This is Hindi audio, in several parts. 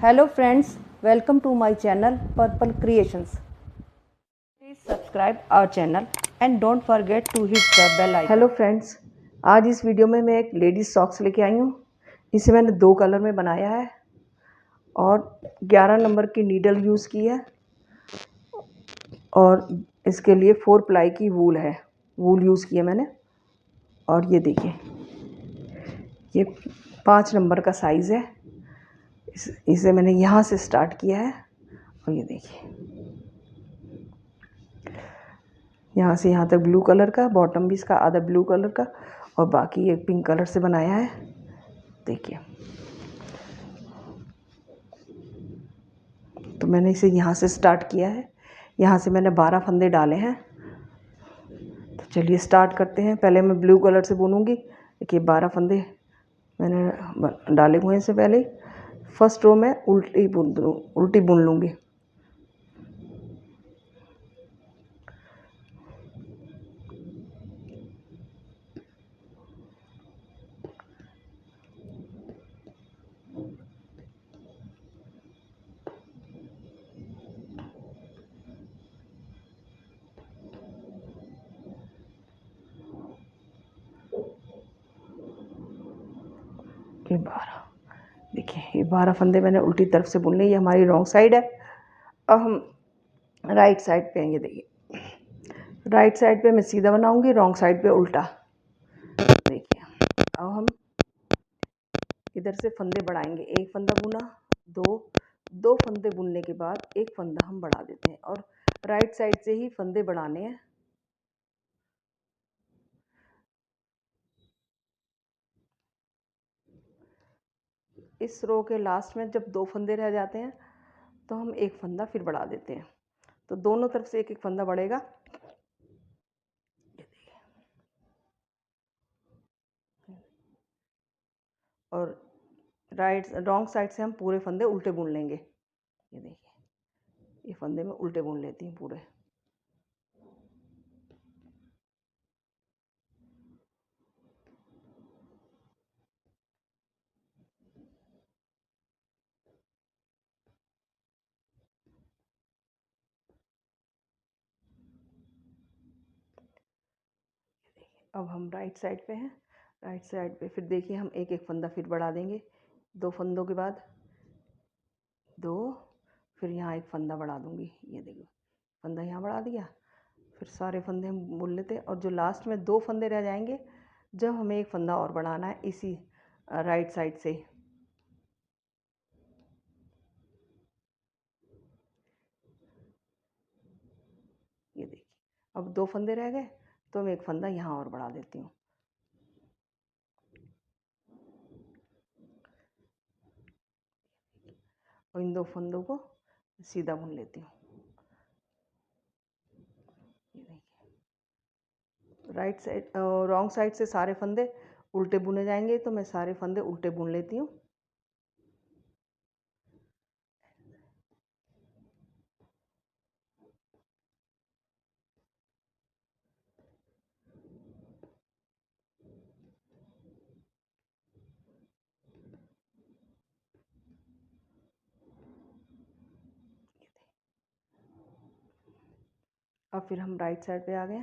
Hello friends, welcome to my channel Purple Creations. Please subscribe our channel and don't forget to hit the bell icon. Hello friends, आज इस वीडियो में मैं एक लेडीज सॉक्स लेके आई हूँ। इसे मैंने 2 कलर में बनाया है और 11 नंबर की नीडल यूज़ की है और इसके लिए 4 प्लाई की वूल यूज़ की है मैंने। और ये देखिए, ये 5 नंबर का साइज़ है। इसे मैंने यहाँ से स्टार्ट किया है और ये देखिए, यहाँ से यहाँ तक ब्लू कलर का, बॉटम भी इसका आधा ब्लू कलर का और बाकी एक पिंक कलर से बनाया है। देखिए, तो मैंने इसे यहाँ से स्टार्ट किया है। यहाँ से मैंने 12 फंदे डाले हैं। तो चलिए स्टार्ट करते हैं। पहले मैं ब्लू कलर से बुनूंगी। देखिए, 12 फंदे मैंने डाले हुए हैं। इससे पहले फर्स्ट रो में उल्टी बुन लूँगी। ये 12, देखिए, ये 12 फंदे मैंने उल्टी तरफ से बुन ली। ये हमारी रॉन्ग साइड है। अब हम राइट साइड पे आएंगे। देखिए, राइट साइड पे मैं सीधा बनाऊंगी, रॉन्ग साइड पे उल्टा। देखिए, अब हम इधर से फंदे बढ़ाएंगे। एक फंदा बुना, दो फंदे बुनने के बाद एक फंदा हम बढ़ा देते हैं और राइट साइड से ही फंदे बढ़ाने हैं। इस रो के लास्ट में जब 2 फंदे रह जाते हैं तो हम एक फंदा फिर बढ़ा देते हैं। तो दोनों तरफ से एक एक फंदा बढ़ेगा। और रॉन्ग साइड से हम पूरे फंदे उल्टे बुन लेंगे। ये देखिए, ये फंदे में उल्टे बुन लेती हूँ पूरे। अब हम राइट साइड पे हैं। राइट साइड पे फिर देखिए, हम एक एक फंदा फिर बढ़ा देंगे। 2 फंदों के बाद 2, फिर यहाँ एक फंदा बढ़ा दूँगी। ये देखिए, फंदा यहाँ बढ़ा दिया। फिर सारे फंदे हम बुन लेते हैं और जो लास्ट में 2 फंदे रह जाएंगे, जब हमें एक फंदा और बढ़ाना है इसी राइट साइड से। ये देखिए, अब 2 फंदे रह गए तो मैं एक फंदा यहाँ और बढ़ा देती हूँ। और इन 2 फंदों को सीधा बुन लेती हूँ। ये देखिए, राइट साइड रॉन्ग साइड से सारे फंदे उल्टे बुने जाएंगे, तो मैं सारे फंदे उल्टे बुन लेती हूँ। अब फिर हम राइट साइड पे आ गए।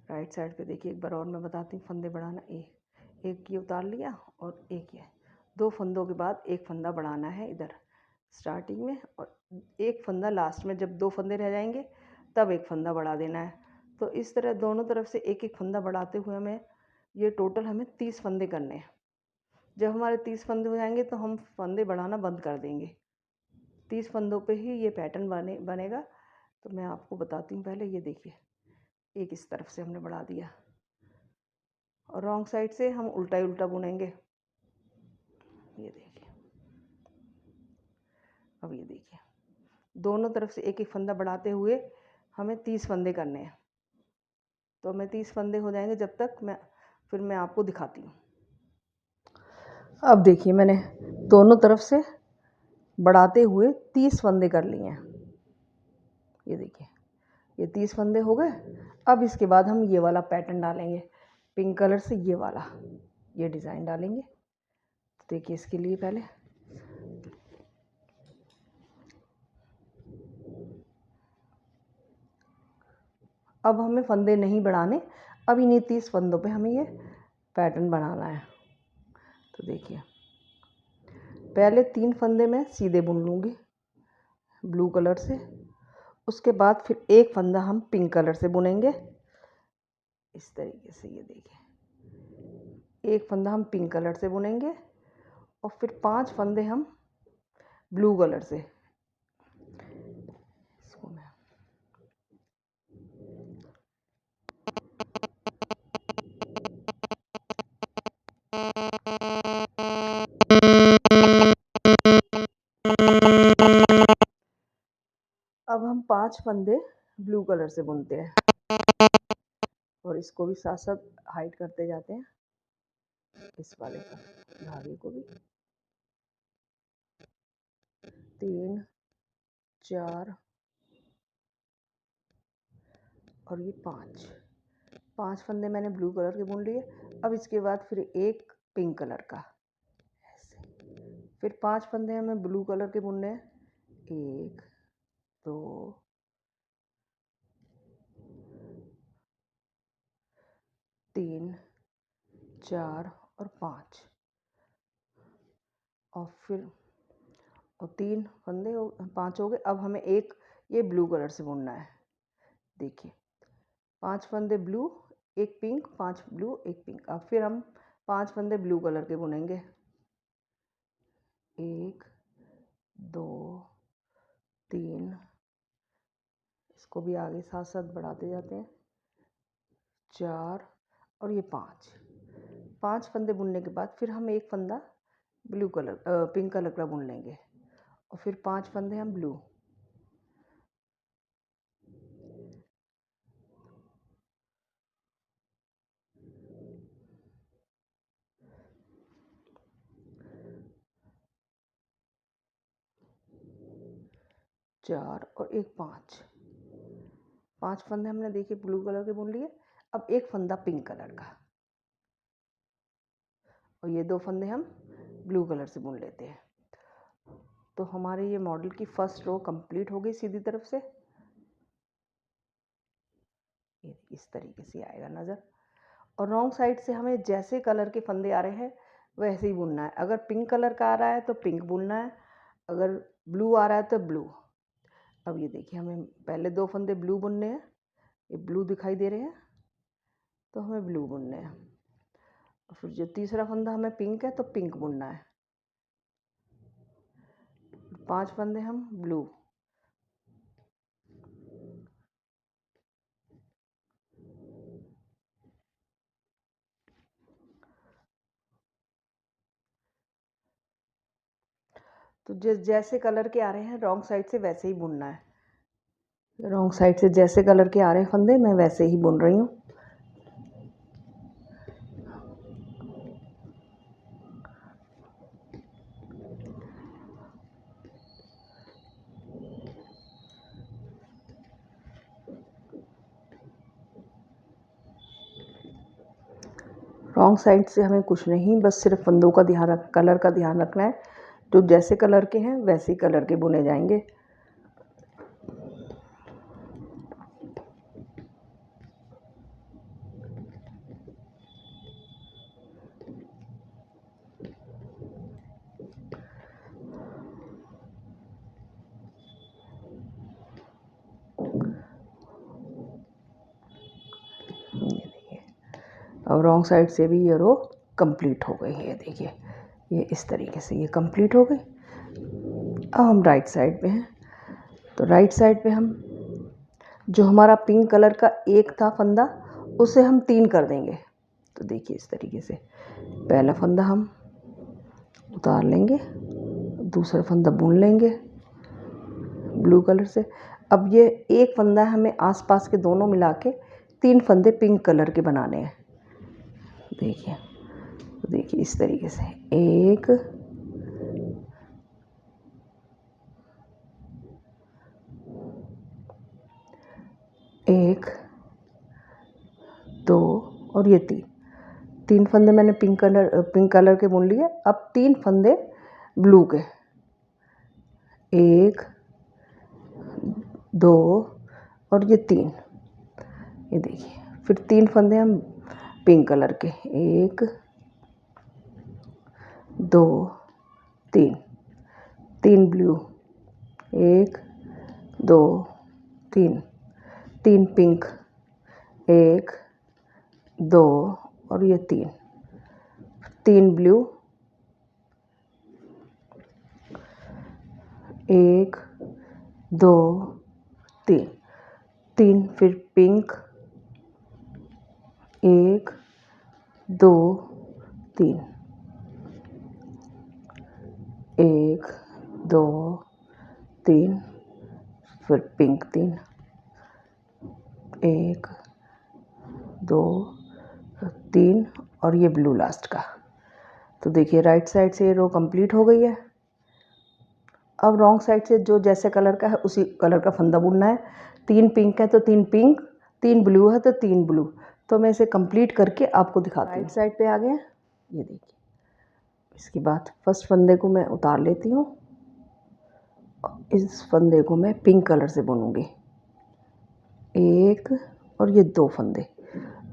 राइट साइड पे देखिए, एक बार और मैं बताती हूँ फंदे बढ़ाना। एक ये उतार लिया और एक ये 2 फंदों के बाद एक फंदा बढ़ाना है इधर स्टार्टिंग में, और एक फंदा लास्ट में। जब 2 फंदे रह जाएंगे तब एक फंदा बढ़ा देना है। तो इस तरह दोनों तरफ से एक एक फंदा बढ़ाते हुए हमें ये टोटल 30 फंदे करने हैं। जब हमारे 30 फंदे हो जाएंगे तो हम फंदे बढ़ाना बंद कर देंगे। 30 फंदों पे ही ये पैटर्न बनेगा। तो मैं आपको बताती हूँ। पहले ये देखिए, एक इस तरफ से हमने बढ़ा दिया और रॉन्ग साइड से हम उल्टा ही उल्टा बुनेंगे। ये देखिए, अब ये देखिए, दोनों तरफ से एक एक फंदा बढ़ाते हुए हमें 30 फंदे करने हैं। तो मैं 30 फंदे हो जाएंगे जब तक फिर मैं आपको दिखाती हूँ। अब देखिए, मैंने दोनों तरफ से बढ़ाते हुए 30 फंदे कर लिए हैं। ये देखिए, ये 30 फंदे हो गए। अब इसके बाद हम ये वाला पैटर्न डालेंगे, पिंक कलर से ये वाला, ये डिज़ाइन डालेंगे। तो देखिए, इसके लिए पहले अब हमें फंदे नहीं बढ़ाने, अब इन्हीं 30 फंदों पे हमें ये पैटर्न बनाना है। तो देखिए पहले 3 फंदे मैं सीधे बुन लूँगी ब्लू कलर से, उसके बाद फिर एक फंदा हम पिंक कलर से बुनेंगे इस तरीके से। ये देखिए एक फंदा हम पिंक कलर से बुनेंगे और फिर 5 फंदे हम ब्लू कलर से। इसको मैं अब हम 5 फंदे ब्लू कलर से बुनते हैं और इसको भी साथ साथ हाइड करते जाते हैं, इस वाले को धागे को भी। 3 4 और ये 5 फंदे मैंने ब्लू कलर के बुन लिए। अब इसके बाद फिर एक पिंक कलर का ऐसे, फिर 5 फंदे हमें ब्लू कलर के बुनने हैं। 1 2 3 4 और 5 और फिर और 3 फंदे 5 हो गए। अब हमें एक ये ब्लू कलर से बुनना है। देखिए 5 फंदे ब्लू, एक पिंक, 5 ब्लू एक पिंक। अब फिर हम 5 फंदे ब्लू कलर के बुनेंगे। 1 2 3, इसको भी आगे साथ साथ बढ़ाते जाते हैं। 4 और ये 5 फंदे बुनने के बाद फिर हम एक फंदा ब्लू कलर पिंक कलर का बुन लेंगे और फिर 5 फंदे हम ब्लू। चार और एक 5 फंदे हमने देखिए ब्लू कलर के बुन लिए। अब एक फंदा पिंक कलर का और ये 2 फंदे हम ब्लू कलर से बुन लेते हैं। तो हमारे ये मॉडल की फर्स्ट रो कंप्लीट हो गई सीधी तरफ से। ये इस तरीके से आएगा नज़र। और रॉन्ग साइड से हमें जैसे कलर के फंदे आ रहे हैं वैसे ही बुनना है। अगर पिंक कलर का आ रहा है तो पिंक बुनना है, अगर ब्लू आ रहा है तो ब्लू। अब ये देखिए हमें पहले 2 फंदे ब्लू बुनने हैं, ये ब्लू दिखाई दे रहे हैं तो हमें ब्लू बुनने हैं। और फिर जो तीसरा फंदा हमें पिंक है तो पिंक बुनना है। 5 फंदे हम ब्लू। तो जैसे कलर के आ रहे हैं रॉन्ग साइड से वैसे ही बुनना है। रॉन्ग साइड से जैसे कलर के आ रहे हैं फंदे मैं वैसे ही बुन रही हूँ। रॉन्ग साइड से हमें कुछ नहीं, बस सिर्फ फंदों का कलर का ध्यान रखना है। जो जैसे कलर के हैं वैसे ही कलर के बुने जाएंगे। अब रॉन्ग साइड से भी ये रो कंप्लीट हो गई है। ये देखिए ये इस तरीके से ये कंप्लीट हो गई। अब हम राइट साइड पे हैं। तो राइट साइड पे हम जो हमारा पिंक कलर का एक था फंदा उसे हम 3 कर देंगे। तो देखिए इस तरीके से पहला फंदा हम उतार लेंगे, दूसरा फंदा बुन लेंगे ब्लू कलर से। अब ये एक फंदा हमें आसपास के दोनों मिला के 3 फंदे पिंक कलर के बनाने हैं। देखिए तो देखिए इस तरीके से 1 1 2 और ये 3 फंदे मैंने पिंक कलर के बुन लिए। अब 3 फंदे ब्लू के, 1 2 और ये 3। ये देखिए, फिर 3 फंदे हम पिंक कलर के, 1 2 3, 3 ब्लू, 1 2 3, 3 पिंक, 1 2 और ये 3, 3 ब्लू, 1 2 3, 3 फिर पिंक, 1 2 3, 1 2 3, फिर पिंक 3, 1 2 3 और ये ब्लू लास्ट का। तो देखिए राइट साइड से ये रो कंप्लीट हो गई है। अब रॉन्ग साइड से जो जैसे कलर का है उसी कलर का फंदा बुनना है। 3 पिंक है तो 3 पिंक, 3 ब्लू है तो 3 ब्लू। तो मैं इसे कंप्लीट करके आपको दिखाती हूँ। राइट साइड पे आ गया, ये देखिए। इसके बाद फर्स्ट फंदे को मैं उतार लेती हूँ। इस फंदे को मैं पिंक कलर से बुनूंगी, 1 और ये 2 फंदे,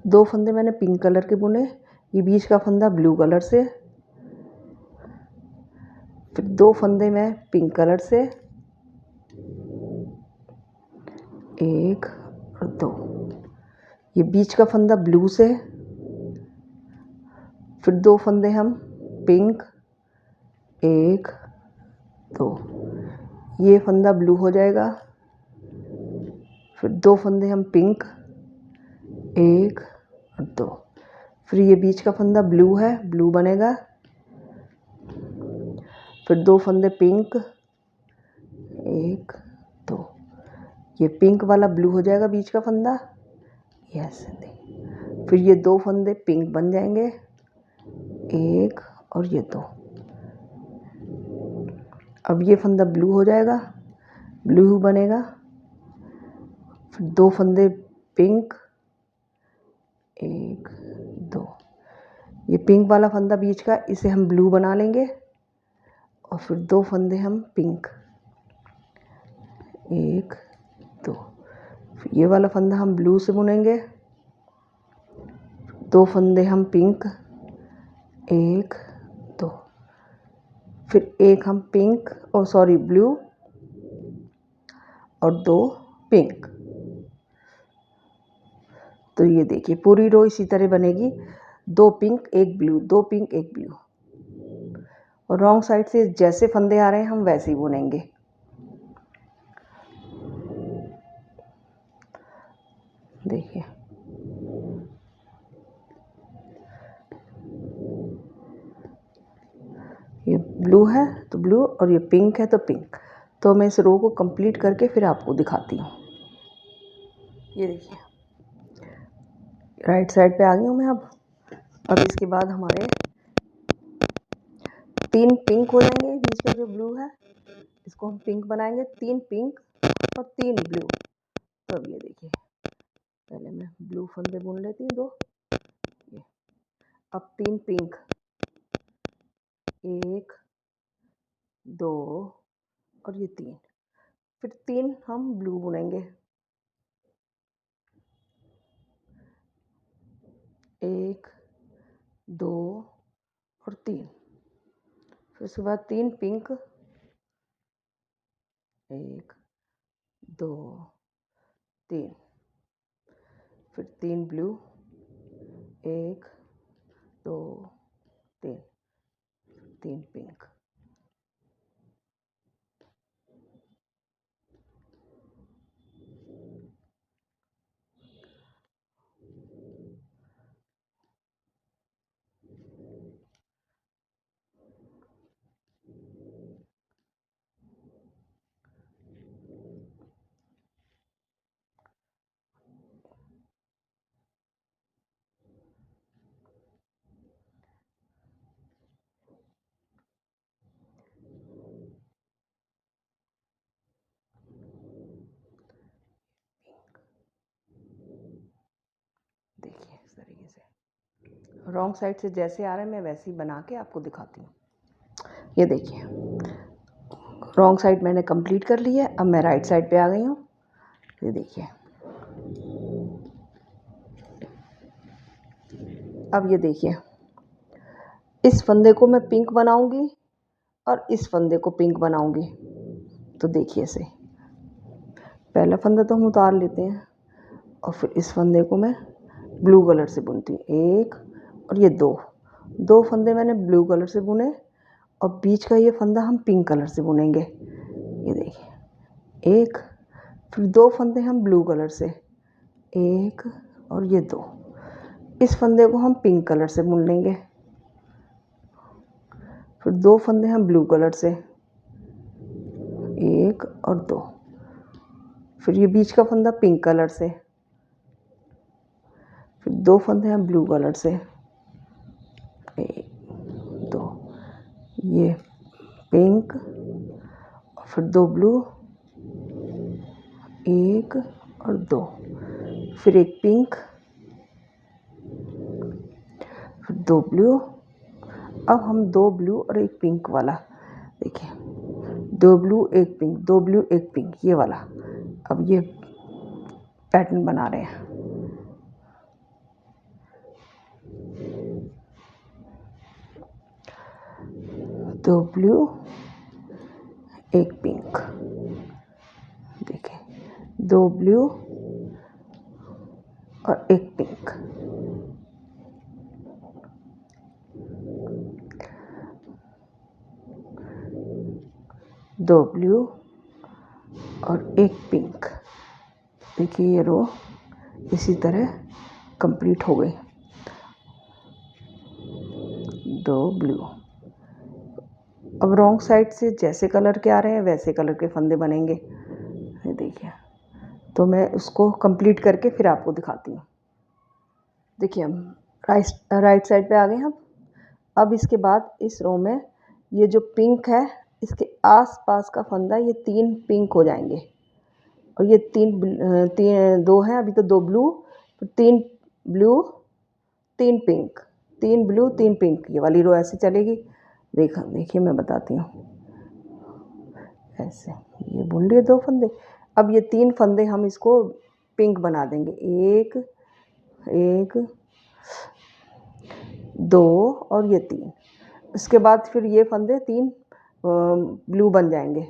2 फंदे मैंने पिंक कलर के बुने। ये बीच का फंदा ब्लू कलर से, फिर 2 फंदे मैं पिंक कलर से, 1 और 2, ये बीच का फंदा ब्लू से, फिर 2 फंदे हम पिंक, 1 2, ये फंदा ब्लू हो जाएगा, फिर 2 फंदे हम पिंक, 1 और 2, फिर ये बीच का फंदा ब्लू है, ब्लू बनेगा, फिर 2 फंदे पिंक, 1 2, ये पिंक वाला ब्लू हो जाएगा बीच का फंदा, यस। फिर ये 2 फंदे पिंक बन जाएंगे, 1 और ये 2। अब ये फंदा ब्लू हो जाएगा, ब्लू बनेगा, फिर 2 फंदे पिंक, 1 2, ये पिंक वाला फंदा बीच का, इसे हम ब्लू बना लेंगे, और फिर 2 फंदे हम पिंक, 1 2, फिर ये वाला फंदा हम ब्लू से बुनेंगे, 2 फंदे हम पिंक, 1 2, फिर एक हम पिंक ब्लू और 2 पिंक। तो ये देखिए पूरी रो इसी तरह बनेगी, 2 पिंक 1 ब्लू, 2 पिंक 1 ब्लू। और रॉन्ग साइड से जैसे फंदे आ रहे हैं हम वैसे ही बुनेंगे। देखिए ये ब्लू है तो ब्लू और ये पिंक है तो पिंक। तो मैं इस रो को कंप्लीट करके फिर आपको दिखाती हूँ। ये देखिए राइट साइड पे आ गई हूँ मैं। अब इसके बाद हमारे 3 पिंक हो जाएंगे, बीच का जो ब्लू है इसको हम पिंक बनाएंगे, 3 पिंक और 3 ब्लू। तो अब ये देखिए पहले मैं ब्लू फंदे बुन लेती हूँ 2, ये अब 3 पिंक, 1 2 और ये 3, फिर 3 हम ब्लू बुनेंगे, 1 2 और 3, फिर उसके बाद 3 पिंक, 1 2 3, फिर 3 ब्लू, 1 2 3, 3 पिंक। देखिए इस तरीके से रॉन्ग साइड से जैसे आ रहे हैं मैं वैसे ही बना के आपको दिखाती हूँ। ये देखिए रॉन्ग साइड मैंने कंप्लीट कर ली है। अब मैं राइट साइड पे आ गई हूँ। ये देखिए अब ये देखिए, इस फंदे को मैं पिंक बनाऊंगी और इस फंदे को पिंक बनाऊंगी। तो देखिए इसे, पहला फंदा तो हम उतार लेते हैं और फिर इस फंदे को मैं ब्लू कलर से बुनती हूँ। एक और ये दो फंदे मैंने ब्लू कलर से बुने और बीच का ये फंदा हम पिंक कलर से बुनेंगे। ये देखिए, एक, फिर दो फंदे हम ब्लू कलर से, एक और ये दो। इस फंदे को हम पिंक कलर से बुन लेंगे। फिर दो फंदे हम ब्लू कलर से, एक और दो। फिर ये बीच का फंदा पिंक कलर से, फिर दो फंदे हम ब्लू कलर से, एक दो, ये पिंक, फिर दो ब्लू, एक और दो, फिर एक पिंक, फिर दो ब्लू। अब हम दो ब्लू और एक पिंक वाला, देखिए, दो ब्लू एक पिंक, दो ब्लू एक पिंक, ये वाला अब ये पैटर्न बना रहे हैं। दो ब्लू एक पिंक, देखिए, दो ब्लू और एक पिंक, दो ब्लू और एक पिंक। देखिए ये रो इसी तरह कंप्लीट हो गई। दो ब्लू। अब रॉन्ग साइड से जैसे कलर के आ रहे हैं वैसे कलर के फंदे बनेंगे। ये देखिए, तो मैं उसको कंप्लीट करके फिर आपको दिखाती हूँ। देखिए, हम राइट साइड पे आ गए हम। अब इसके बाद इस रो में ये जो पिंक है, इसके आस पास का फंदा ये तीन पिंक हो जाएंगे और ये तीन दो हैं अभी, तो दो ब्लू, तीन ब्लू, तीन पिंक, तीन ब्लू तीन पिंक, ये वाली रो ऐसे चलेगी। देखिए मैं बताती हूँ, ऐसे ये बुन लिए दो फंदे। अब ये तीन फंदे हम इसको पिंक बना देंगे। एक, एक, दो और ये तीन। इसके बाद फिर ये फंदे तीन ब्लू बन जाएंगे।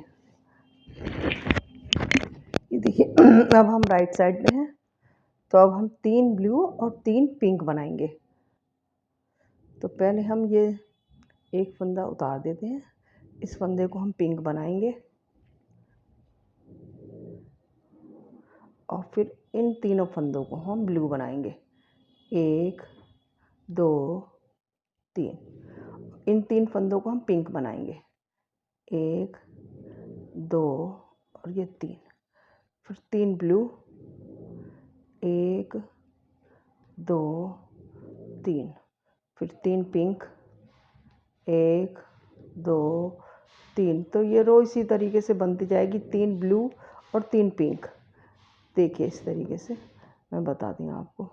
ये देखिए, अब हम राइट साइड में हैं, तो अब हम तीन ब्लू और तीन पिंक बनाएंगे। तो पहले हम ये एक फंदा उतार देते हैं, इस फंदे को हम पिंक बनाएंगे और फिर इन तीनों फंदों को हम ब्लू बनाएंगे। एक, दो, तीन। इन तीन फंदों को हम पिंक बनाएंगे। एक, दो और ये तीन। फिर तीन ब्लू, एक, दो, तीन। फिर तीन पिंक, एक, दो, तीन। तो ये रो इसी तरीके से बनती जाएगी, तीन ब्लू और तीन पिंक। देखिए इस तरीके से मैं बताती हूँ आपको।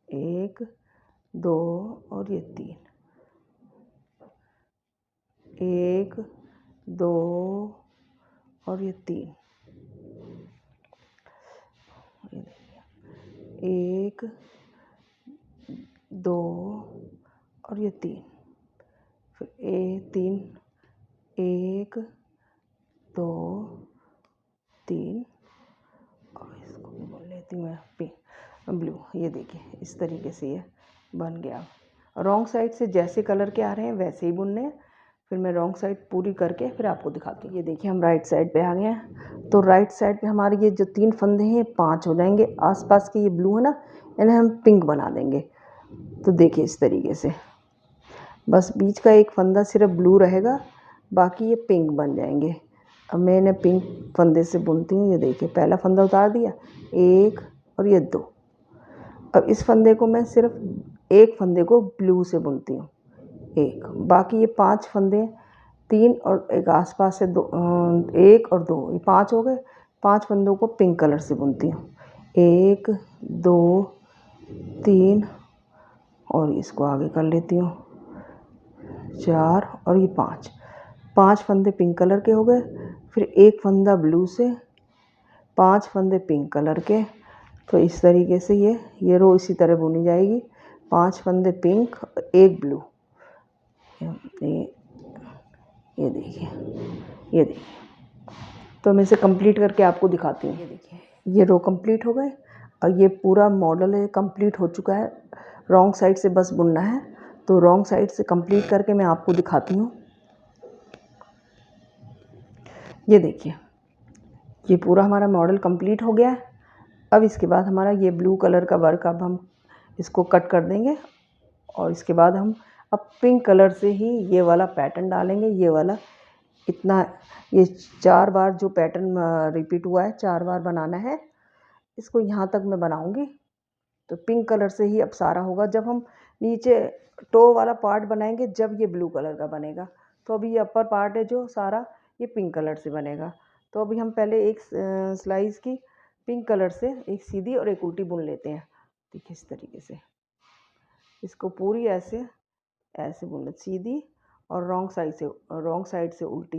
एक, दो और ये तीन, एक, दो और ये तीन, एक, दो और ये तीन, फिर तीन, एक, दो, तीन, और इसको भी बोल लेती हूँ मैं ब्लू। ये देखिए इस तरीके से ये बन गया। रॉन्ग साइड से जैसे कलर के आ रहे हैं वैसे ही बुनने हैं। फिर मैं रॉन्ग साइड पूरी करके फिर आपको दिखाती हूँ। ये देखिए, हम राइट साइड पे आ गए हैं। तो राइट साइड पे हमारे ये जो तीन फंदे हैं 5 हो जाएंगे। आसपास के ये ब्लू है ना, इन्हें हम पिंक बना देंगे। तो देखिए इस तरीके से, बस बीच का एक फंदा सिर्फ ब्लू रहेगा, बाकी ये पिंक बन जाएंगे। अब मैं इन्हें पिंक फंदे से बुनती हूँ। ये देखिए, पहला फंदा उतार दिया, एक और ये दो। अब इस फंदे को मैं सिर्फ एक फंदे को ब्लू से बुनती हूँ, एक, बाकी ये 5 फंदे, तीन और एक आसपास से दो, एक और दो, ये 5 हो गए। 5 फंदों को पिंक कलर से बुनती हूँ, एक, दो, तीन और इसको आगे कर लेती हूँ, 4 और ये 5 फंदे पिंक कलर के हो गए। फिर एक फंदा ब्लू से, 5 फंदे पिंक कलर के। तो इस तरीके से ये रो इसी तरह बुनी जाएगी। 5 फंदे पिंक, एक ब्लू। ये देखिए, ये देखिए। तो मैं इसे कंप्लीट करके आपको दिखाती हूँ। ये देखिए, ये रो कंप्लीट हो गए और ये पूरा मॉडल है कंप्लीट हो चुका है। रॉन्ग साइड से बस बुनना है, तो रॉन्ग साइड से कंप्लीट करके मैं आपको दिखाती हूँ। ये देखिए, ये पूरा हमारा मॉडल कंप्लीट हो गया है। अब इसके बाद हमारा ये ब्लू कलर का वर्क अब हम इसको कट कर देंगे और इसके बाद हम अब पिंक कलर से ही ये वाला पैटर्न डालेंगे। ये वाला इतना, ये 4 बार जो पैटर्न रिपीट हुआ है 4 बार बनाना है इसको। यहाँ तक मैं बनाऊंगी तो पिंक कलर से ही अब सारा होगा। जब हम नीचे टो वाला पार्ट बनाएंगे जब ये ब्लू कलर का बनेगा। तो अभी ये अपर पार्ट है जो सारा ये पिंक कलर से बनेगा। तो अभी हम पहले एक स्लाइस की पिंक कलर से एक सीधी और एक उल्टी बुन लेते हैं। देखिए इस तरीके से इसको पूरी ऐसे ऐसे बुन, सीधी और रॉन्ग साइड से उल्टी।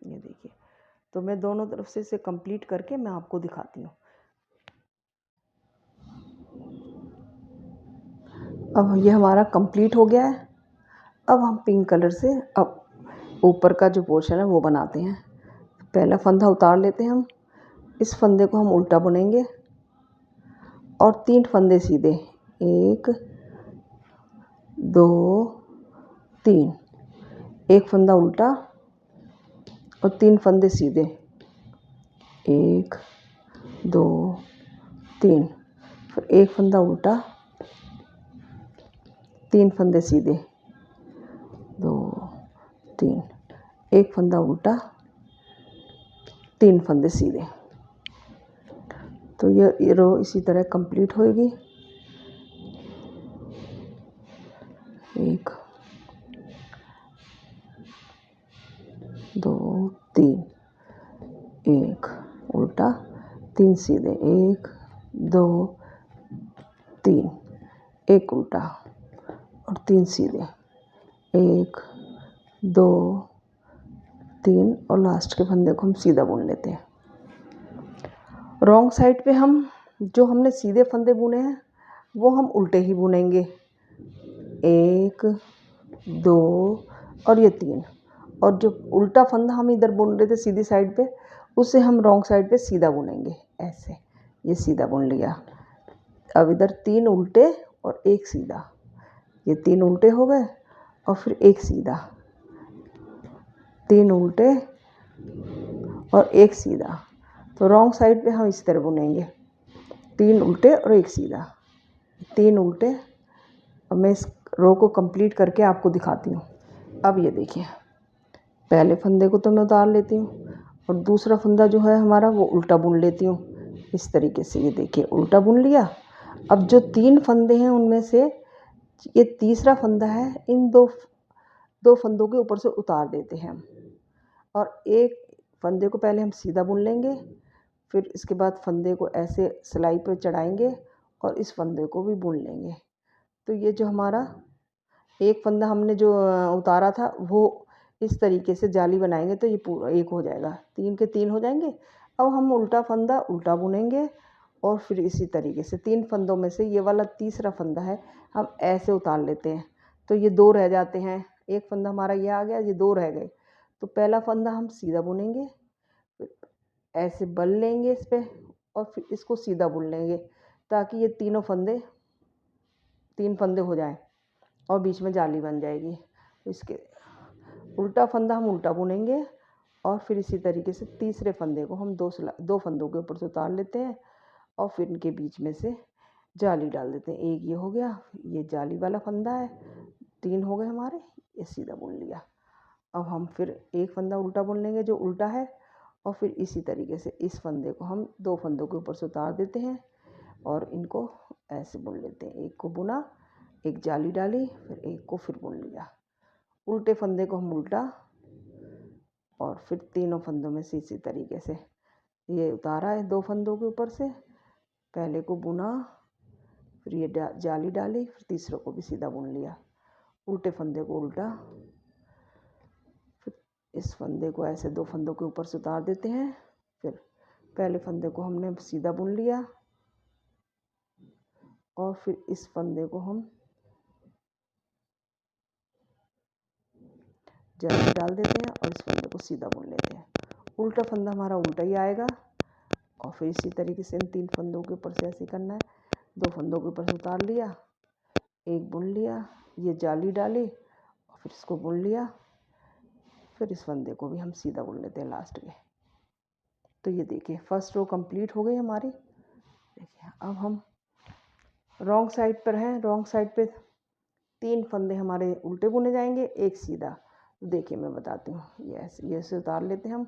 ये देखिए, तो मैं दोनों तरफ से इसे कंप्लीट करके मैं आपको दिखाती हूँ। अब ये हमारा कंप्लीट हो गया है। अब हम पिंक कलर से अब ऊपर का जो पोर्शन है वो बनाते हैं। पहला फंदा उतार लेते हैं हम। इस फंदे को हम उल्टा बुनेंगे और 3 फंदे सीधे, 1 2 3। एक फंदा उल्टा और 3 फंदे सीधे, 1 2 3। फिर एक फंदा उल्टा, 3 फंदे सीधे, 2 3। एक फंदा उल्टा, 3 फंदे सीधे। तो ये रो इसी तरह कंप्लीट होएगी। 1 2 3, 1 उल्टा, 3 सीधे, 1 2 3। एक उल्टा और 3 सीधे, 1 2 3। और लास्ट के फंदे को हम सीधा बुन लेते हैं। रॉन्ग साइड पे हम जो हमने सीधे फंदे बुने हैं वो हम उल्टे ही बुनेंगे, 1 2 और ये 3। और जो उल्टा फंदा हम इधर बुन रहे थे सीधी साइड पे उसे हम रॉन्ग साइड पे सीधा बुनेंगे। ऐसे ये सीधा बुन लिया। अब इधर 3 उल्टे और 1 सीधा, ये 3 उल्टे हो गए और फिर 1 सीधा, 3 उल्टे और 1 सीधा। तो रॉन्ग साइड पे हम इस तरह बुनेंगे, 3 उल्टे और 1 सीधा, 3 उल्टे। अब मैं इस रो को कंप्लीट करके आपको दिखाती हूँ। अब ये देखिए, पहले फंदे को तो मैं उतार लेती हूँ और दूसरा फंदा जो है हमारा वो उल्टा बुन लेती हूँ इस तरीके से। ये देखिए उल्टा बुन लिया। अब जो 3 फंदे हैं उनमें से ये तीसरा फंदा है, इन दो फंदों के ऊपर से उतार देते हैं हम। और एक फंदे को पहले हम सीधा बुन लेंगे, फिर इसके बाद फंदे को ऐसे सिलाई पर चढ़ाएंगे और इस फंदे को भी बुन लेंगे। तो ये जो हमारा एक फंदा हमने जो उतारा था वो इस तरीके से जाली बनाएंगे तो ये पूरा एक हो जाएगा, 3 के 3 हो जाएंगे। अब हम उल्टा फंदा उल्टा बुनेंगे और फिर इसी तरीके से 3 फंदों में से ये वाला तीसरा फंदा है हम ऐसे उतार लेते हैं। तो ये 2 रह जाते हैं, एक फंदा हमारा ये आ गया, ये 2 रह गए। तो पहला फंदा हम सीधा बुनेंगे, फिर ऐसे बल लेंगे इस पर और फिर इसको सीधा बुन लेंगे ताकि ये 3 फंदे हो जाएं और बीच में जाली बन जाएगी। तो इसके उल्टा फंदा हम उल्टा बुनेंगे और फिर इसी तरीके से तीसरे फंदे को हम 2 फंदों के ऊपर से उतार लेते हैं और फिर इनके बीच में से जाली डाल देते हैं। एक ये हो गया, ये जाली वाला फंदा है, 3 हो गए हमारे, ये सीधा बुन लिया। अब हम फिर एक फंदा उल्टा बुन लेंगे जो उल्टा है और फिर इसी तरीके से इस फंदे को हम 2 फंदों के ऊपर से उतार देते हैं और इनको ऐसे बुन लेते हैं। एक को बुना, एक जाली डाली, फिर एक को फिर बुन लिया। उल्टे फंदे को हम उल्टा और फिर 3 फंदों में से इसी तरीके से ये उतारा है 2 फंदों के ऊपर से, पहले को बुना, फिर ये जाली डाली, फिर तीसरे को भी सीधा बुन लिया। उल्टे फंदे को उल्टा, फिर इस फंदे को ऐसे 2 फंदों के ऊपर से उतार देते हैं। फिर पहले फंदे को हमने सीधा बुन लिया, और फिर इस फंदे को हम जाली डाल देते हैं और इस फंदे को सीधा बुन लेते हैं। उल्टा फंदा हमारा उल्टा ही आएगा और फिर इसी तरीके से इन 3 फंदों के ऊपर से ऐसे करना है। 2 फंदों के ऊपर से उतार लिया, एक बुन लिया, ये जाली डाली और फिर इसको बुन लिया। फिर इस फंदे को भी हम सीधा बुन लेते हैं लास्ट के। तो ये देखिए फर्स्ट रो कंप्लीट हो गई हमारी। देखिए अब हम रॉन्ग साइड पर हैं। रॉन्ग साइड पे 3 फंदे हमारे उल्टे बुने जाएंगे, एक सीधा। देखिए मैं बताती हूँ, ये से उतार लेते हैं हम।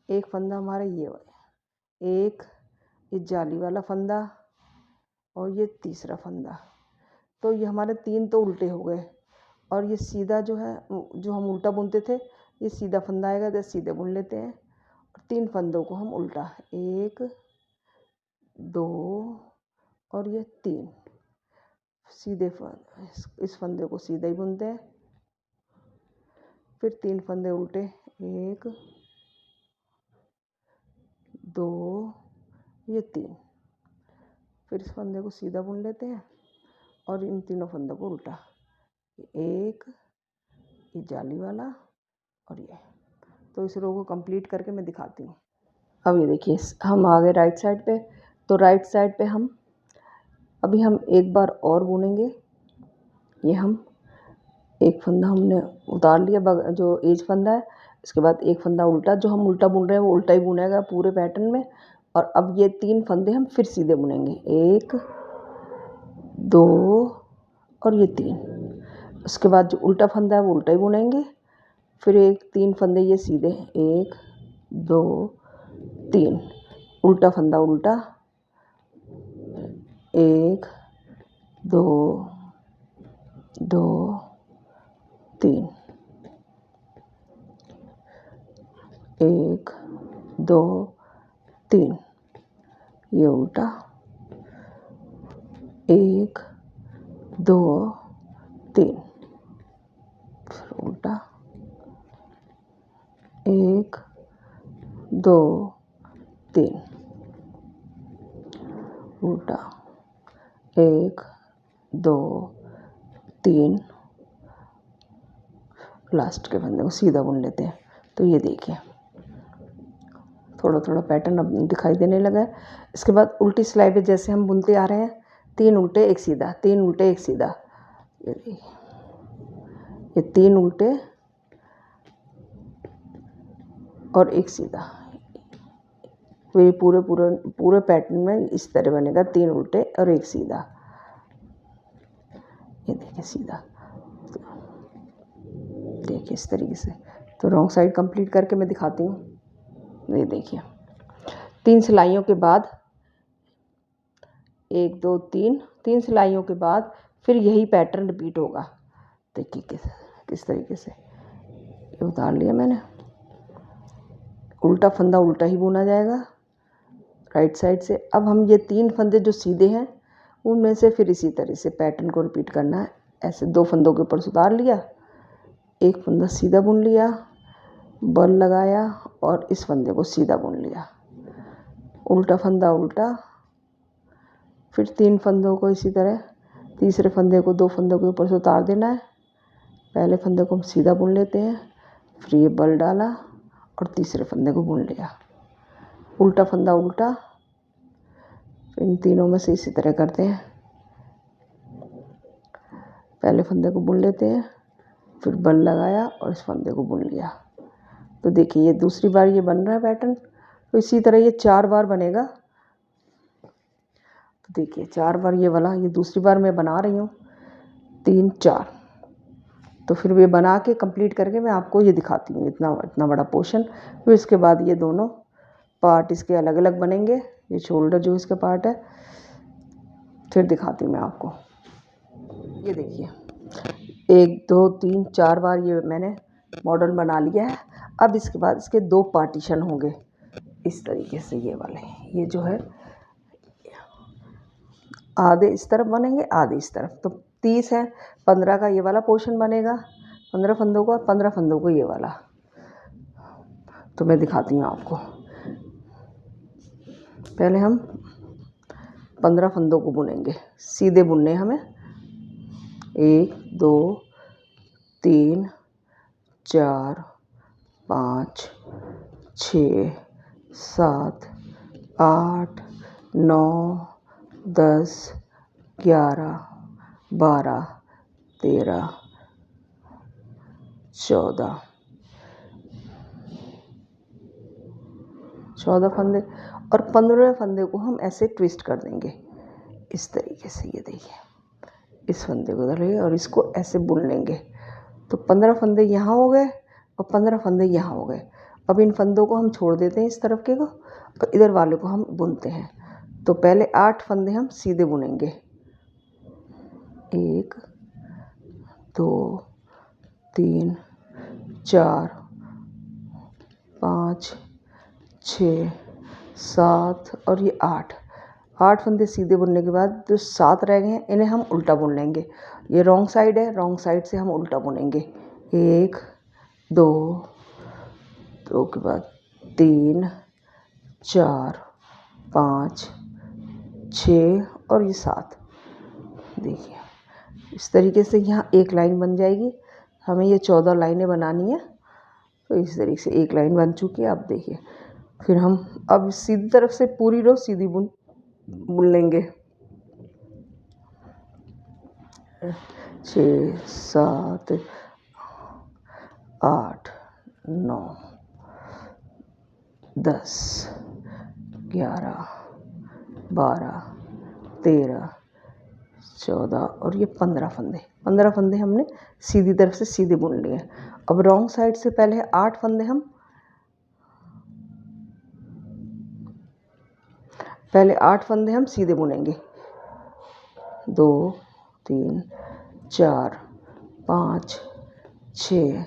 एक फंदा हमारा ये वाला, एक ये जाली वाला फंदा और ये तीसरा फंदा। तो ये हमारे 3 तो उल्टे हो गए और ये सीधा जो है, जो हम उल्टा बुनते थे, ये सीधा फंदा आएगा तो सीधे बुन लेते हैं। 3 फंदों को हम उल्टा, 1 2 और ये 3 सीधे इस फंदे को सीधा ही बुनते हैं। फिर 3 फंदे उल्टे, 1 2 ये 3। फिर इस फंदे को सीधा बुन लेते हैं और इन तीनों फंदों को उल्टा, एक ये जाली वाला और ये। तो इस रो को कंप्लीट करके मैं दिखाती हूँ। अब ये देखिए हम आ गए राइट साइड पे। तो राइट साइड पे हम अभी हम एक बार और बुनेंगे। ये हम एक फंदा हमने उतार लिया, जो एज फंदा है। इसके बाद एक फंदा उल्टा, जो हम उल्टा बुन रहे हैं वो उल्टा ही बुनेगा पूरे पैटर्न में। और अब ये 3 फंदे हम फिर सीधे बुनेंगे, 1 2 और ये 3। उसके बाद जो उल्टा फंदा है वो उल्टा ही बुनेंगे। फिर 3 फंदे ये सीधे, 1 2 3, उल्टा फंदा उल्टा, 1 2 2 3, 1 2 3, ये उल्टा, 1 2 3, फिर उल्टा, 1 2 3, उल्टा, 1 2 3, लास्ट के फंदे को सीधा बुन लेते हैं। तो ये देखिए थोड़ा थोड़ा पैटर्न अब दिखाई देने लगा है। इसके बाद उल्टी सिलाई पे जैसे हम बुनते आ रहे हैं, 3 उल्टे एक सीधा, 3 उल्टे एक सीधा। ये देखिए ये 3 उल्टे और एक सीधा। ये पूरे पैटर्न में इस तरह बनेगा, 3 उल्टे और एक सीधा। ये देखिए सीधा, देखिए इस तरीके से। तो रॉन्ग साइड कंप्लीट करके मैं दिखाती हूँ। ये देखिए 3 सिलाइयों के बाद 1 2 3 सिलाइयों के बाद फिर यही पैटर्न रिपीट होगा। देखिए किस तरीके से। ये उतार लिया मैंने, उल्टा फंदा उल्टा ही बुना जाएगा राइट साइड से। अब हम ये 3 फंदे जो सीधे हैं उनमें से फिर इसी तरह से पैटर्न को रिपीट करना है। ऐसे 2 फंदों के ऊपर से उतार लिया, एक फंदा सीधा बुन लिया, बल लगाया और इस फंदे को सीधा बुन लिया, उल्टा फंदा उल्टा। फिर 3 फंदों को इसी तरह, तीसरे फंदे को 2 फंदों के ऊपर से उतार देना है। पहले फंदे को हम सीधा बुन लेते हैं, फिर ये बल डाला और तीसरे फंदे को बुन लिया, उल्टा फंदा उल्टा। इन तीनों में से इसी तरह करते हैं। पहले फंदे को बुन लेते हैं, फिर बल लगाया और इस फंदे को बुन लिया। तो देखिए ये दूसरी बार ये बन रहा है पैटर्न। तो इसी तरह ये 4 बार बनेगा। तो देखिए 4 बार ये वाला, ये दूसरी बार मैं बना रही हूँ, 3 4। तो फिर ये बना के कंप्लीट करके मैं आपको ये दिखाती हूँ, इतना बड़ा पोर्शन। फिर इसके बाद ये दोनों पार्ट इसके अलग अलग बनेंगे। ये शोल्डर जो इसका पार्ट है, फिर दिखाती हूँ मैं आपको। ये देखिए 1 2 3 4 बार ये मैंने मॉडल बना लिया है। अब इसके बाद इसके 2 पार्टीशन होंगे इस तरीके से। ये वाले, ये जो है आधे इस तरफ बनेंगे, आधे इस तरफ। तो 30 है, 15 का ये वाला पोर्शन बनेगा, 15 फंदों का, 15 फंदों को ये वाला। तो मैं दिखाती हूँ आपको। पहले हम 15 फंदों को बुनेंगे, सीधे बुनने हमें। 1 2 3 4 5 6 7 8 9 10 11 12 13 14 फंदे, और 15वें फंदे को हम ऐसे ट्विस्ट कर देंगे इस तरीके से। ये देखिए, इस फंदे को धरिए और इसको ऐसे बुन लेंगे। तो 15 फंदे यहाँ हो गए और 15 फंदे यहाँ हो गए। अब इन फंदों को हम छोड़ देते हैं, इस तरफ के को, और इधर वाले को हम बुनते हैं। तो पहले 8 फंदे हम सीधे बुनेंगे। 1 2 3 4 5 6 7 और ये 8 फंदे सीधे बुनने के बाद जो 7 रह गए हैं इन्हें हम उल्टा बुन लेंगे। ये रॉन्ग साइड है, रॉन्ग साइड से हम उल्टा बुनेंगे। 1 2 2 के बाद 3 4 5 6 और ये 7। देखिए, इस तरीके से यहाँ एक लाइन बन जाएगी। हमें ये 14 लाइनें बनानी है। तो इस तरीके से एक लाइन बन चुकी है। अब देखिए, फिर हम अब सीधी तरफ से पूरी रो सीधी बुन लेंगे। 6 7 8 9 10 11 12 13 14 और ये 15 फंदे हमने सीधी तरफ से सीधे बुन लिए। अब रॉन्ग साइड से पहले 8 फंदे हम सीधे बुनेंगे। 2 3 4 5 6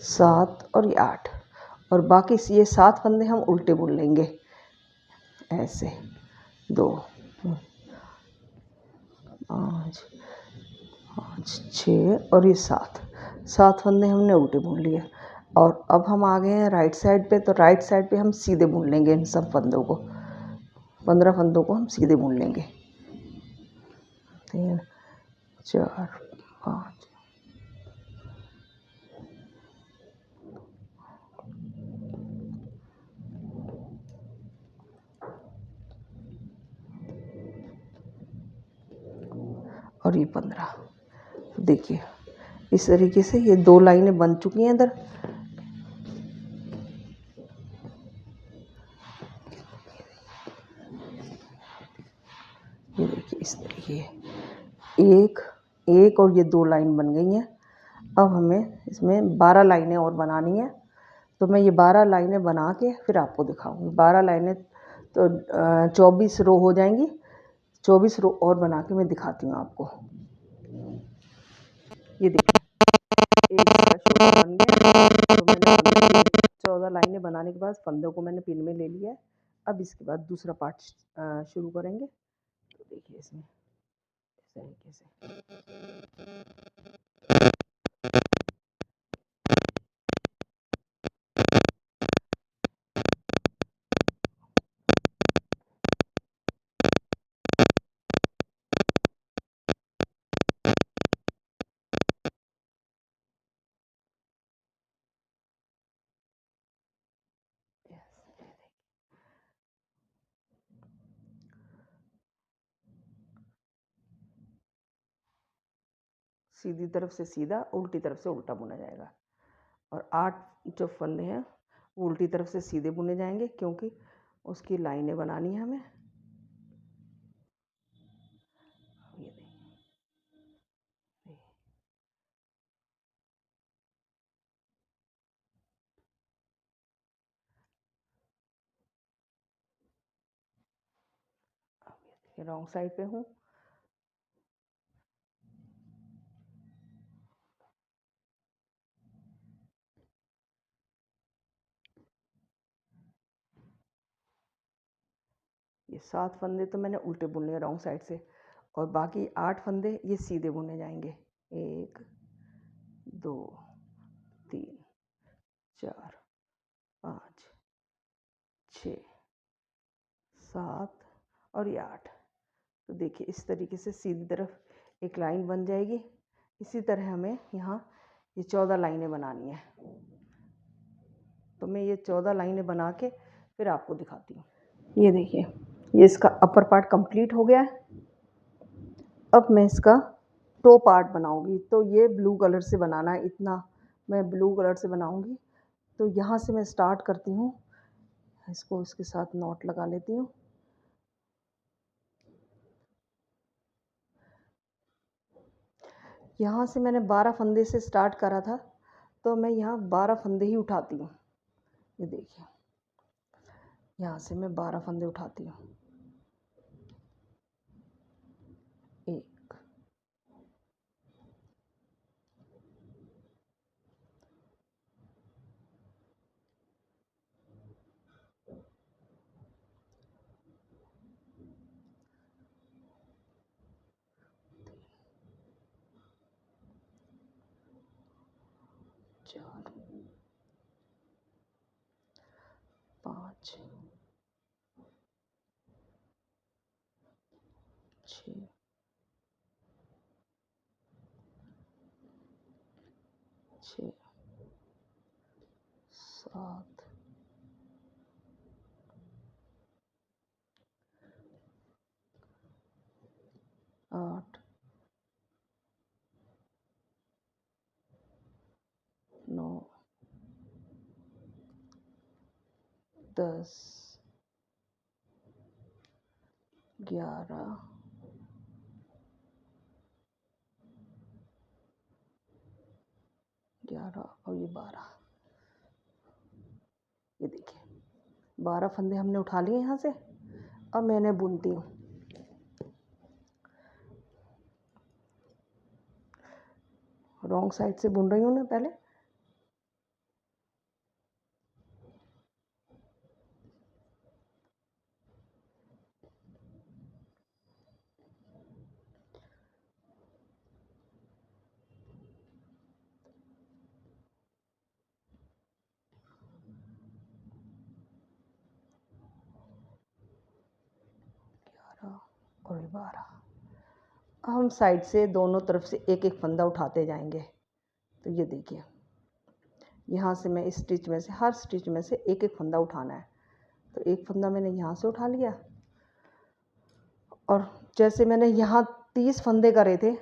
7 और ये 8, और बाकी ये 7 फंदे हम उल्टे बुन लेंगे ऐसे। 2 5 5 6 और ये 7 फंदे हमने उल्टे बुन लिए। और अब हम आ गए हैं राइट साइड पे। तो राइट साइड पे हम सीधे बुन लेंगे इन सब फंदों को। 15 फंदों को हम सीधे बुन लेंगे। 3 4 5 और ये 15। देखिए, इस तरीके से ये 2 लाइनें बन चुकी हैं इधर। ये देखिए, इस तरीके एक और ये 2 लाइन बन गई हैं। अब हमें इसमें 12 लाइनें और बनानी है। तो मैं ये 12 लाइनें बना के फिर आपको दिखाऊंगी। 12 लाइनें तो 24 रो हो जाएंगी। 24 रो और बना के मैं दिखाती हूँ आपको। ये देखिए, एक शोल्डर बन गया। तो मैंने 14 लाइनें बनाने के बाद फंदों को मैंने पिन में ले लिया है। अब इसके बाद दूसरा पार्ट शुरू करेंगे। तो देखिए, इसमें इस तरीके से सीधी तरफ से सीधा, उल्टी तरफ से उल्टा बुना जाएगा। और 8 जो फंदे हैं वो उल्टी तरफ से सीधे बुने जाएंगे, क्योंकि उसकी लाइनें बनानी है हमें। ये देखिए, रॉन्ग साइड पे हूँ। ये 7 फंदे तो मैंने उल्टे बुन लिए रॉन्ग साइड से, और बाकी 8 फंदे ये सीधे बुने जाएंगे। 1 2 3 4 5 6 7 और ये 8। तो देखिए इस तरीके से सीधी तरफ एक लाइन बन जाएगी। इसी तरह हमें यहाँ ये 14 लाइनें बनानी है। तो मैं ये 14 लाइनें बना के फिर आपको दिखाती हूँ। ये देखिए, ये इसका अपर पार्ट कंप्लीट हो गया है। अब मैं इसका टो पार्ट बनाऊंगी। तो ये ब्लू कलर से बनाना है, इतना मैं ब्लू कलर से बनाऊंगी। तो यहाँ से मैं स्टार्ट करती हूँ, इसको इसके साथ नॉट लगा लेती हूँ। यहाँ से मैंने 12 फंदे से स्टार्ट करा था, तो मैं यहाँ 12 फंदे ही उठाती हूँ। ये देखिए, यहाँ से मैं 12 फंदे उठाती हूँ। 1 4 5 6 6 7 8 9 10 11 और ये 12। ये देखिए 12 फंदे हमने उठा लिए यहाँ से। अब मैंने बुनती हूँ। रॉन्ग साइड से बुन रही हूँ ना पहले। और 12। हम साइड से दोनों तरफ से एक एक फंदा उठाते जाएंगे। तो ये देखिए, यहाँ से मैं इस स्टिच में से, हर स्टिच में से एक एक फंदा उठाना है। तो एक फंदा मैंने यहाँ से उठा लिया, और जैसे मैंने यहाँ 30 फंदे करे थे,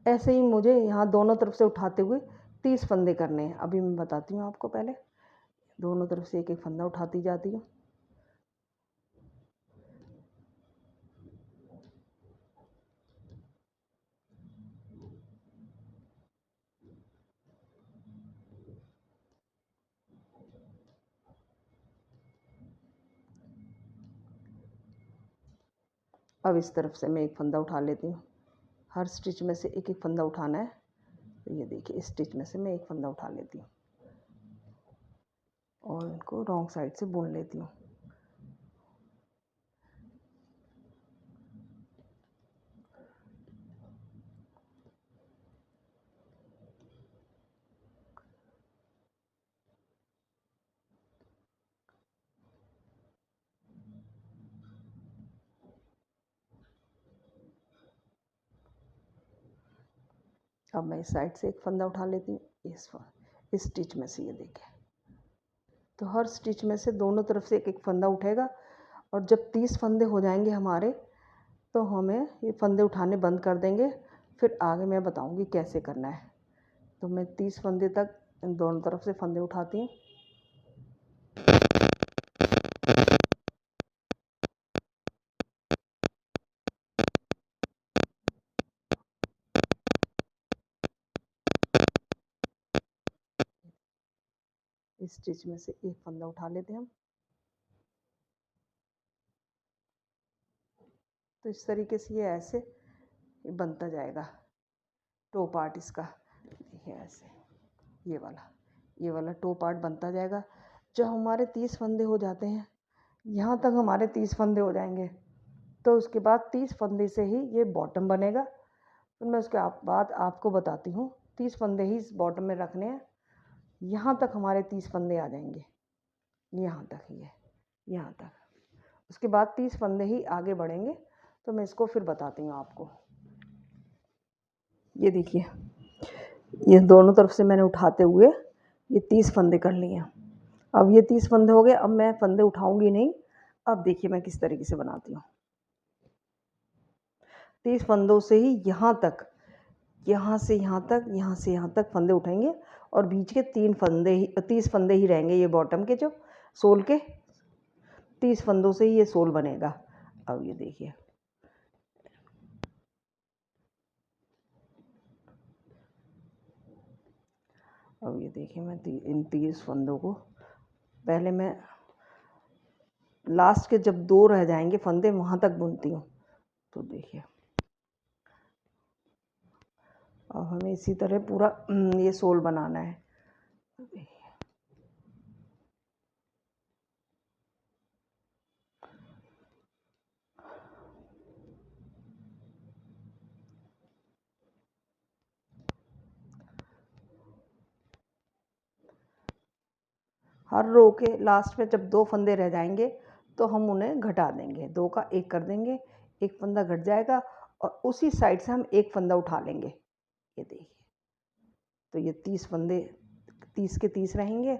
ऐसे ही मुझे यहाँ दोनों तरफ से उठाते हुए 30 फंदे करने हैं। अभी मैं बताती हूँ आपको। पहले दोनों तरफ से एक एक फंदा उठाती जाती हूँ। अब इस तरफ से मैं एक फंदा उठा लेती हूँ। हर स्टिच में से एक एक फंदा उठाना है। तो ये देखिए, इस स्टिच में से मैं एक फंदा उठा लेती हूँ और इनको रॉन्ग साइड से बुन लेती हूँ। अब मैं इस साइड से एक फंदा उठा लेती हूँ, इस स्टिच में से। ये देखिए, तो हर स्टिच में से दोनों तरफ से एक एक फंदा उठेगा, और जब 30 फंदे हो जाएंगे हमारे, तो हमें ये फंदे उठाने बंद कर देंगे। फिर आगे मैं बताऊंगी कैसे करना है। तो मैं 30 फंदे तक इन दोनों तरफ से फंदे उठाती हूँ। इस स्टिच में से एक फंदा उठा लेते हैं हम। तो इस तरीके से ये ऐसे बनता जाएगा टो पार्ट इसका। देखिए ऐसे ये वाला टो पार्ट बनता जाएगा। जब हमारे 30 फंदे हो जाते हैं, यहाँ तक हमारे 30 फंदे हो जाएंगे, तो उसके बाद 30 फंदे से ही ये बॉटम बनेगा। फिर मैं उसके बाद आपको बताती हूँ। 30 फंदे ही इस बॉटम में रखने हैं। यहाँ तक हमारे 30 फंदे आ जाएंगे, यहाँ तक, ये यहाँ तक। उसके बाद 30 फंदे ही आगे बढ़ेंगे, तो मैं इसको फिर बताती हूँ आपको। ये देखिए, ये दोनों तरफ से मैंने उठाते हुए ये 30 फंदे कर लिए। अब ये 30 फंदे हो गए। अब मैं फंदे उठाऊंगी नहीं। अब देखिए मैं किस तरीके से बनाती हूँ। 30 फंदों से ही यहाँ तक, यहाँ से यहाँ तक, यहाँ से यहाँ तक फंदे उठाएंगे और बीच के 3 फंदे ही 30 फंदे ही रहेंगे। ये बॉटम के जो सोल के 30 फंदों से ही ये सोल बनेगा। अब ये देखिए, अब ये देखिए मैं इन 30 फंदों को पहले मैं लास्ट के जब 2 रह जाएंगे फंदे वहाँ तक बुनती हूँ। तो देखिए अब हमें इसी तरह पूरा ये सोल बनाना है। हर रो के लास्ट में जब 2 फंदे रह जाएंगे तो हम उन्हें घटा देंगे। 2 का 1 कर देंगे, एक फंदा घट जाएगा और उसी साइड से हम एक फंदा उठा लेंगे। ये देखिए, तो ये 30 फंदे 30 के 30 रहेंगे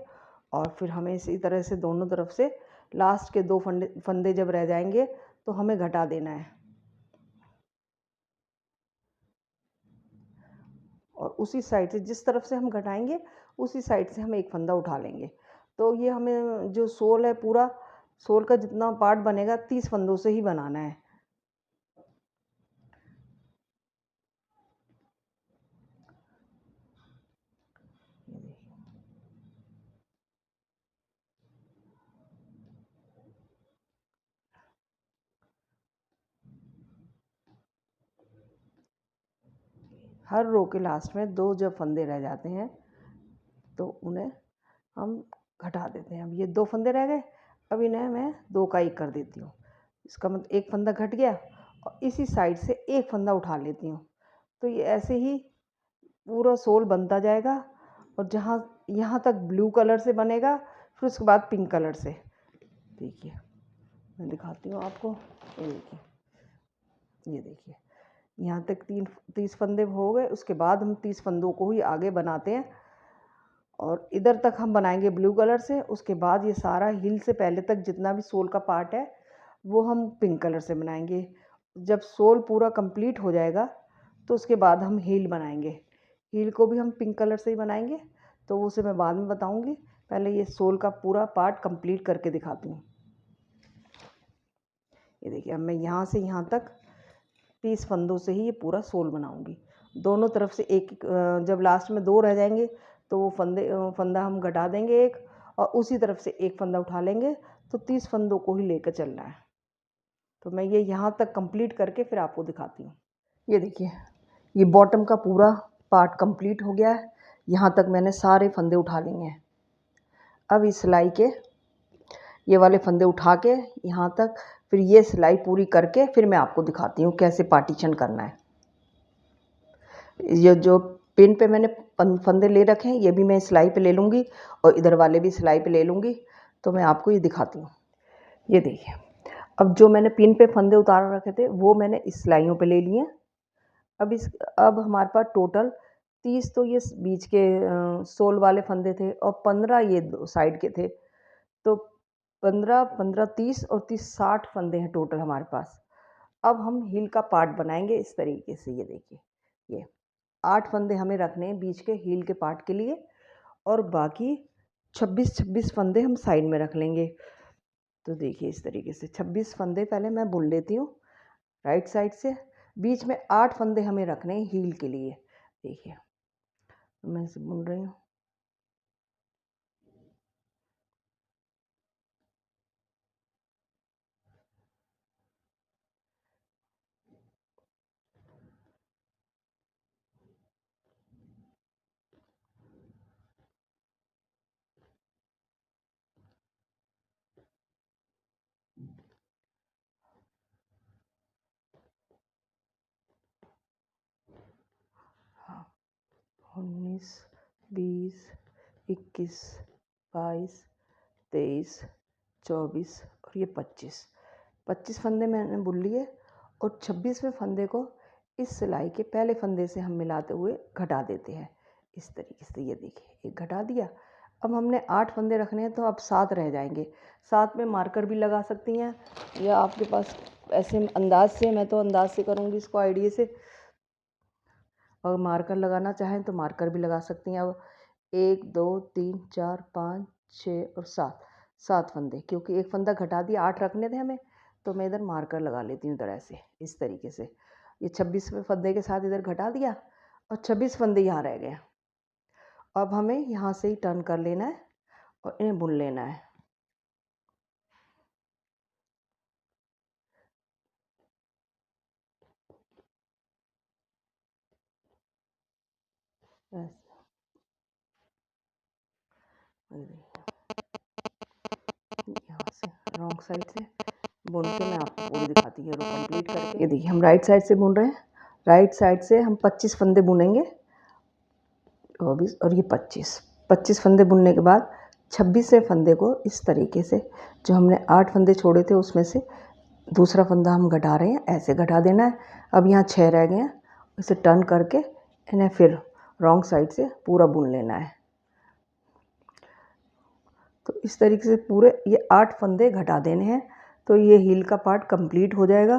और फिर हमें इसी तरह से दोनों तरफ से लास्ट के 2 फंदे जब रह जाएंगे तो हमें घटा देना है और उसी साइड से जिस तरफ से हम घटाएंगे उसी साइड से हम एक फंदा उठा लेंगे। तो ये हमें जो सोल है पूरा सोल का जितना पार्ट बनेगा 30 फंदों से ही बनाना है। हर रो के लास्ट में 2 जब फंदे रह जाते हैं तो उन्हें हम घटा देते हैं। अब ये 2 फंदे रह गए, अब इन्हें मैं 2 का 1 कर देती हूँ। इसका मतलब एक फंदा घट गया और इसी साइड से एक फंदा उठा लेती हूँ। तो ये ऐसे ही पूरा सोल बनता जाएगा और जहाँ यहाँ तक ब्लू कलर से बनेगा, फिर उसके बाद पिंक कलर से। देखिए मैं दिखाती हूँ आपको। ये देखिए, ये देखिए यहाँ तक 30 फंदे हो गए। उसके बाद हम 30 फंदों को ही आगे बनाते हैं और इधर तक हम बनाएंगे ब्लू कलर से। उसके बाद ये सारा हील से पहले तक जितना भी सोल का पार्ट है वो हम पिंक कलर से बनाएंगे। जब सोल पूरा कंप्लीट हो जाएगा तो उसके बाद हम हील बनाएंगे। हील को भी हम पिंक कलर से ही बनाएंगे, तो उसे मैं बाद में बताऊंगी। पहले ये सोल का पूरा पार्ट कंप्लीट करके दिखाती हूँ। ये देखिए, अब मैं यहाँ से यहाँ तक 30 फंदों से ही ये पूरा सोल बनाऊंगी। दोनों तरफ से एक जब लास्ट में 2 रह जाएंगे तो वो फंदा हम घटा देंगे एक और उसी तरफ से एक फंदा उठा लेंगे। तो 30 फंदों को ही लेकर चलना है। तो मैं ये यहाँ तक कंप्लीट करके फिर आपको दिखाती हूँ। ये देखिए, ये बॉटम का पूरा पार्ट कंप्लीट हो गया है। यहाँ तक मैंने सारे फंदे उठा लिए हैं। अब इस सिलाई के ये वाले फंदे उठा के यहाँ तक फिर ये सिलाई पूरी करके फिर मैं आपको दिखाती हूँ कैसे पार्टीशन करना है। ये जो पिन पे मैंने फंदे ले रखे हैं ये भी मैं सिलाई पे ले लूँगी और इधर वाले भी सिलाई पे ले लूँगी। तो मैं आपको ये दिखाती हूँ। ये देखिए, अब जो मैंने पिन पे फंदे उतार रखे थे वो मैंने इस सिलाइयों पे ले लिए। अब हमारे पास टोटल 30 तो ये बीच के सोल वाले फंदे थे और 15 ये साइड के थे। तो 15 15 30 और 30 60 फंदे हैं टोटल हमारे पास। अब हम हील का पार्ट बनाएंगे इस तरीके से। ये देखिए, ये 8 फंदे हमें रखने हैं बीच के हील के पार्ट के लिए और बाकी 26 फंदे हम साइड में रख लेंगे। तो देखिए इस तरीके से 26 फंदे पहले मैं बुन लेती हूँ राइट साइड से। बीच में 8 फंदे हमें रखने हैं हील के लिए। देखिए मैं इसे बुन रही हूँ। हाँ, 19 20 21 22 23 24 और ये 25 फंदे मैंने बुन लिए और 26वें फंदे को इस सिलाई के पहले फंदे से हम मिलाते हुए घटा देते हैं इस तरीके से। ये देखिए, एक घटा दिया। अब हमने 8 फंदे रखने हैं तो अब 7 रह जाएंगे। 7 में मार्कर भी लगा सकती हैं या आपके पास ऐसे अंदाज से, मैं तो अंदाज से करूँगी इसको, आइडिया से। और मार्कर लगाना चाहें तो मार्कर भी लगा सकती हैं। अब 1 2 3 4 5 6 और 7 फंदे, क्योंकि एक फंदा घटा दिया, 8 रखने थे हमें, तो मैं इधर मार्कर लगा लेती हूँ इधर ऐसे, इस तरीके से। ये 26वें फंदे के साथ इधर घटा दिया और 26 फंदे यहाँ रह गए। अब हमें यहाँ से ही टर्न कर लेना है और इन्हें बुन लेना है। यहाँ से रॉन्ग साइड से बुन के मैं आपको पूरी दिखाती हूँ कंप्लीट करके। ये देखिए, हम राइट साइड से बुन रहे हैं। राइट साइड से हम 25 फंदे बुनेंगे, 24 और ये 25 फंदे बुनने के बाद 26वें फंदे को इस तरीके से, जो हमने 8 फंदे छोड़े थे उसमें से दूसरा फंदा हम घटा रहे हैं, ऐसे घटा देना है। अब यहाँ 6 रह गए हैं, इसे टर्न करके इन्हें फिर रॉन्ग साइड से पूरा बुन लेना है। तो इस तरीके से पूरे ये 8 फंदे घटा देने हैं, तो ये हील का पार्ट कंप्लीट हो जाएगा।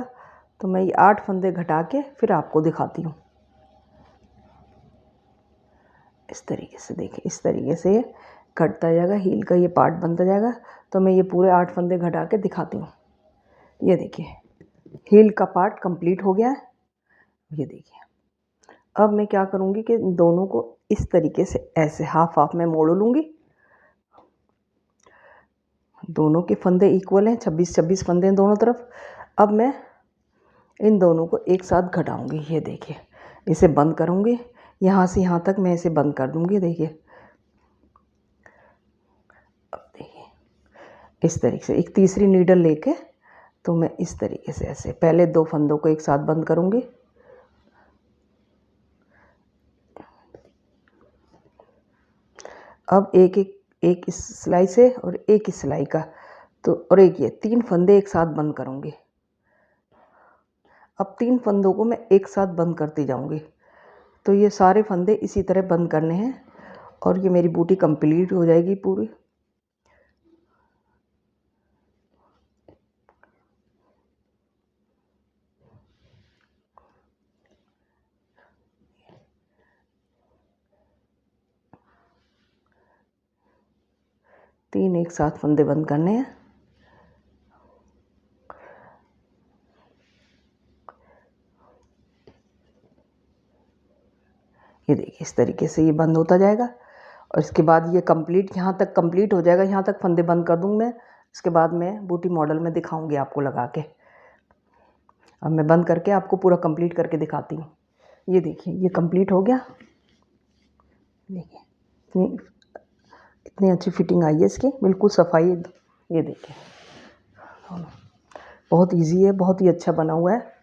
तो मैं ये 8 फंदे घटा के फिर आपको दिखाती हूँ। इस तरीके से देखिए, इस तरीके से ये घटता जाएगा, हील का ये पार्ट बनता जाएगा। तो मैं ये पूरे 8 फंदे घटा के दिखाती हूँ। ये देखिए, हील का पार्ट कंप्लीट हो गया है। ये देखिए, अब मैं क्या करूँगी कि दोनों को इस तरीके से ऐसे हाफ हाफ में मोड़ लूँगी। दोनों के फंदे इक्वल हैं, 26 फंदे हैं दोनों तरफ। अब मैं इन दोनों को एक साथ घटाऊँगी। ये देखिए, इसे बंद करूँगी, यहाँ से यहाँ तक मैं इसे बंद कर दूँगी। देखिए, अब देखिए इस तरीके से एक तीसरी नीडल लेके, तो मैं इस तरीके से ऐसे पहले 2 फंदों को एक साथ बंद करूँगी। अब एक इस सिलाई से और एक इस सिलाई का, तो और एक ये 3 फंदे एक साथ बंद करूँगी। अब 3 फंदों को मैं एक साथ बंद करती जाऊँगी। तो ये सारे फंदे इसी तरह बंद करने हैं और ये मेरी बूटी कंप्लीट हो जाएगी पूरी। तीन एक साथ फंदे बंद करने हैं। ये देखिए, इस तरीके से ये बंद होता जाएगा और इसके बाद ये कंप्लीट, यहाँ तक कंप्लीट हो जाएगा। यहाँ तक फंदे बंद कर दूँ मैं। इसके बाद मैं बूटी मॉडल में दिखाऊंगी आपको लगा के। अब मैं बंद करके आपको पूरा कंप्लीट करके दिखाती हूँ। ये देखिए, ये कंप्लीट हो गया। देखिए, इतनी अच्छी फिटिंग आई है इसकी, बिल्कुल सफाई। ये देखिए, बहुत इजी है, बहुत ही अच्छा बना हुआ है।